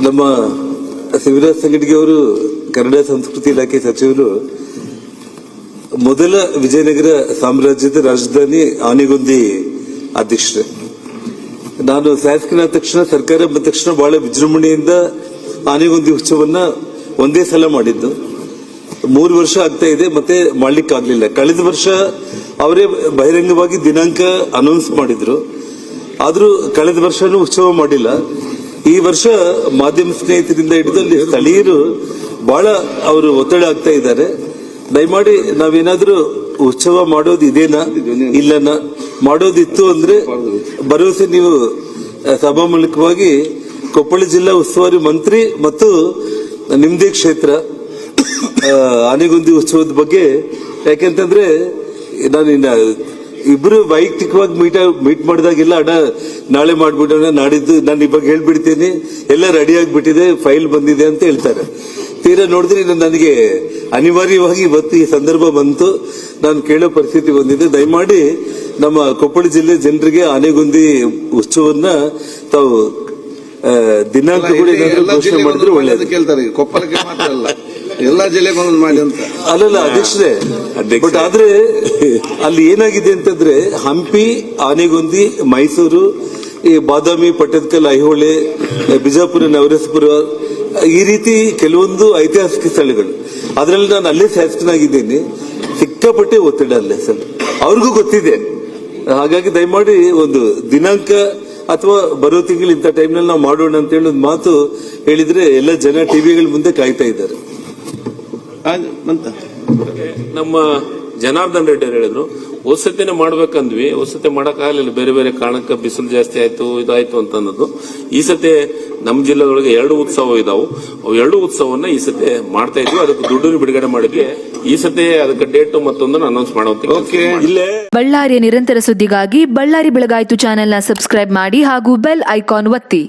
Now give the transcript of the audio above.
ನಮ್ಮ ಶಿವರಾಜ್ ಸಂಗಡಿಗೆ ಅವರು ಕನ್ನಡ ಸಂಸ್ಕೃತಿ ಇಲಾಖೆ ಸಚಿವರು ಮೊದಲ ವಿಜಯನಗರ ಸಾಮ್ರಾಜ್ಯದ ರಾಜಧಾನಿ ಆನೆಗೊಂದಿ ಅಧ್ಯಕ್ಷರೇ. ನಾನು ಶಾಸಕನಾದ ತಕ್ಷಣ ಸರ್ಕಾರ ಬಂದ ತಕ್ಷಣ ಬಹಳ ವಿಜೃಂಭಣೆಯಿಂದ ಆನೆಗೊಂದಿ ಉತ್ಸವನ್ನ ಒಂದೇ ಸಲ ಮಾಡಿದ್ದು. 3 ವರ್ಷ ಆಗ್ತಾ ಇದೆ, ಮತ್ತೆ ಮಾಡ್ಲಿಕ್ಕೆ ಆಗ್ಲಿಲ್ಲ. ಕಳೆದ ವರ್ಷ ಅವರೇ ಬಹಿರಂಗವಾಗಿ ದಿನಾಂಕ ಅನೌನ್ಸ್ ಮಾಡಿದ್ರು, ಆದ್ರೂ ಕಳೆದ ವರ್ಷನೂ ಉತ್ಸವ ಮಾಡಿಲ್ಲ. ಈ ವರ್ಷ ಮಾಧ್ಯಮ ಸ್ನೇಹಿತರಿಂದ ಹಿಡಿದು ಅಲ್ಲಿ ಸ್ಥಳೀಯರು ಬಹಳ ಅವರು ಒತ್ತಡ ಆಗ್ತಾ ಇದ್ದಾರೆ. ದಯಮಾಡಿ ನಾವೇನಾದ್ರೂ ಉತ್ಸವ ಮಾಡೋದು ಇದೇನಾ ಇಲ್ಲನ ಮಾಡೋದಿತ್ತು ಅಂದ್ರೆ ಭರವಸೆ ನೀವು ಸಭಾ ಮೂಲಕವಾಗಿ ಕೊಪ್ಪಳ ಜಿಲ್ಲಾ ಉಸ್ತುವಾರಿ ಮಂತ್ರಿ ಮತ್ತು ನಿಮ್ದೇ ಕ್ಷೇತ್ರ ಆನೆಗೊಂದಿ ಉತ್ಸವದ ಬಗ್ಗೆ, ಯಾಕೆಂತಂದ್ರೆ ನಾನು ಇಬ್ರು ವೈಯಕ್ತಿಕವಾಗಿ ಮೀಟ್ ಮಾಡಿದಾಗೆಲ್ಲ ಅಣ್ಣ ನಾಳೆ ಮಾಡ್ಬಿಡೋಣ, ನಾಡಿದ್ದು ನಾನು ಇವಾಗ ಹೇಳ್ಬಿಡ್ತೀನಿ, ಎಲ್ಲ ರೆಡಿ ಆಗಿಬಿಟ್ಟಿದೆ, ಫೈಲ್ ಬಂದಿದೆ ಅಂತ ಹೇಳ್ತಾರೆ. ತೀರಾ ನೋಡಿದ್ರೆ ನನಗೆ ಅನಿವಾರ್ಯವಾಗಿ ಇವತ್ತು ಈ ಸಂದರ್ಭ ಬಂತು, ನಾನು ಕೇಳೋ ಪರಿಸ್ಥಿತಿ ಬಂದಿದೆ. ದಯಮಾಡಿ ನಮ್ಮ ಕೊಪ್ಪಳ ಜಿಲ್ಲೆ ಜನರಿಗೆ ಆನೆಗೊಂದಿ ಉತ್ಸವನ್ನ ತಾವು ದಿನಾಂಕ ಕೂಡ ಘೋಷಣೆ ಮಾಡಿದ್ರೆ ಒಳ್ಳೇದು. ಕೇಳ್ತಾರೆ, ಕೊಪ್ಪಳಕ್ಕೆ ಮಾತ್ರ ಅಲ್ಲ, ಎಲ್ಲಾ ಜಿಲ್ಲೆಗೆ ಮಾಡಿ ಅಂತ. ಅಲ್ಲಲ್ಲ ಅಧ್ಯಕ್ಷರೇ, ಬಟ್ ಆದ್ರೆ ಅಲ್ಲಿ ಏನಾಗಿದೆ ಅಂತಂದ್ರೆ ಹಂಪಿ, ಆನೆಗೊಂದಿ, ಮೈಸೂರು, ಈ ಬಾದಾಮಿ, ಪಟ್ಟದಕಲ್, ಐಹೊಳೆ, ಬಿಜಾಪುರ, ನವರಸಪುರ, ಈ ರೀತಿ ಕೆಲವೊಂದು ಐತಿಹಾಸಿಕ ಸ್ಥಳಗಳು. ಅದರಲ್ಲಿ ನಾನು ಅಲ್ಲೇ ಶಾಸಕನಾಗಿದ್ದೀನಿ, ಸಿಕ್ಕಾಪಟ್ಟೆ ಒತ್ತಡ ಅಲ್ಲೇ ಸರ್, ಅವ್ರಿಗೂ ಗೊತ್ತಿದೆ. ಹಾಗಾಗಿ ದಯಮಾಡಿ ಒಂದು ದಿನಾಂಕ ಅಥವಾ ಬರೋ ತಿಂಗಳು ಇಂಥ ಟೈಮ್ನಲ್ಲಿ ನಾವು ಮಾಡೋಣ ಅಂತ ಹೇಳಿ ಒಂದು ಮಾತು ಹೇಳಿದ್ರೆ ಎಲ್ಲ ಜನ ಟಿವಿಗಳ ಮುಂದೆ ಕಾಯ್ತಾ ಇದ್ದಾರೆ. ನಮ್ಮ ಜನಾರ್ದನ್ ರೆಡ್ಡಿ ಅವರು ಹೇಳಿದ್ರು, ಹೊಸತಿನೇ ಮಾಡ್ಬೇಕಂದ್ವಿ, ಹೊಸತಿ ಮಾಡಕ್ಕಾಗಲಿಲ್ಲ, ಬೇರೆ ಬೇರೆ ಕಾರಣಕ್ಕೆ ಬಿಸಿಲು ಜಾಸ್ತಿ ಆಯ್ತು, ಇದಾಯ್ತು ಅಂತ ಅನ್ನೋದು. ಈ ಸತಿ ನಮ್ಮ ಜಿಲ್ಲೆದೊಳಗೆ 2 ಉತ್ಸವ ಇದಾವು, ಅವು 2 ಉತ್ಸವನ್ನ ಈ ಸತಿ ಮಾಡ್ತಾ ಇದ್ವಿ. ಅದಕ್ಕೆ ದುಡ್ಡು ಬಿಡುಗಡೆ ಮಾಡಿದ್ವಿ. ಈ ಸತಿ ಅದಕ್ಕೆ ಡೇಟ್ ಮತ್ತೊಂದನ್ನು ಅನೌನ್ಸ್ ಮಾಡುವಂತ. ಇಲ್ಲೇ ಬಳ್ಳಾರಿಯ ನಿರಂತರ ಸುದ್ದಿಗಾಗಿ ಬಳ್ಳಾರಿ ಬೆಳಗಾಯಿತು ಚಾನೆಲ್ನ ಸಬ್ಸ್ಕ್ರೈಬ್ ಮಾಡಿ ಹಾಗೂ ಬೆಲ್ ಐಕಾನ್ ಒತ್ತಿ.